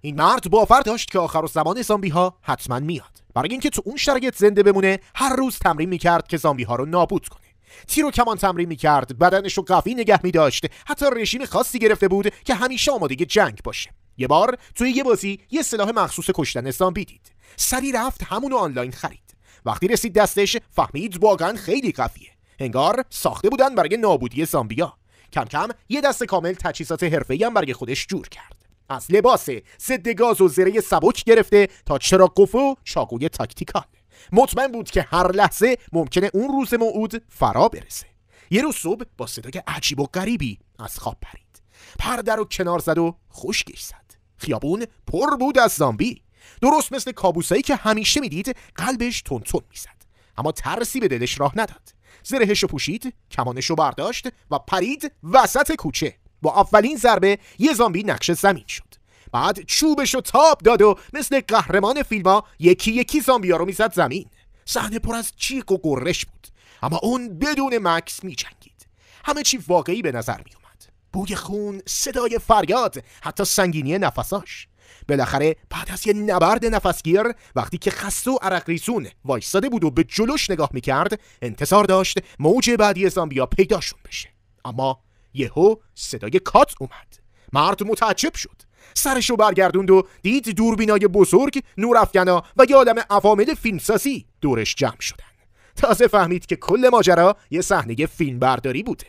این مرد باور داشت که آخرالزمان زامبی ها حتما میاد. برای اینکه تو اون شرایط زنده بمونه هر روز تمرین میکرد که زامبی ها رو نابود کنه. تیر و کمان تمرین میکرد، بدنش رو قوی نگه میداشت، حتی رژیم خاصی گرفته بود که همیشه آماده جنگ باشه. یه بار توی یه بازی یه سلاح مخصوص کشتن زامبی دید. سریع رفت همونو آنلاین خرید. وقتی رسید دستش فهمید واقعا خیلی قویه. انگار ساخته بودن برای نابودی زامبیا. کم کم یه دست کامل تجهیزات حرفه‌ای هم برای خودش جور کرد. از لباس ضد گاز و زره سبک گرفته تا چراغ قفل و چاقوی تاکتیکال. مطمئن بود که هر لحظه ممکنه اون روز موعود فرا برسه. یه روز صبح با صدای عجیب و غریبی از خواب پرید. پرده رو کنار زد و خشکش زد. خیابون پر بود از زامبی. درست مثل کابوسایی که همیشه میدید قلبش تون تون میزد. اما ترسی به دلش راه نداد. زرهشو پوشید، کمانشو برداشت و پرید وسط کوچه. با اولین ضربه یه زامبی نقش زمین شد. بعد چوبشو تاب داد و مثل قهرمان فیلم‌ها یکی یکی زامبی‌ها رو میزد زمین. صحنه پر از جیغ و غرش بود، اما اون بدون مکث می‌جنگید. همه چی واقعی به نظر میومد. بوی خون، صدای فریاد، حتی سنگینی نفساش. بالاخره بعد از یه نبرد نفسگیر، وقتی که خسته و عرق ریزون وایساده بود و به جلوش نگاه میکرد، انتظار داشت موج بعدی زامبیا پیداشون بشه. اما یهو صدای کات اومد. مرد متعجب شد. سرشو برگردوند و دید دوربینای بزرگ، نورافکنا و یه عالم عوامل فیلمسازی دورش جمع شدن. تازه فهمید که کل ماجرا یه صحنه فیلم برداری بوده.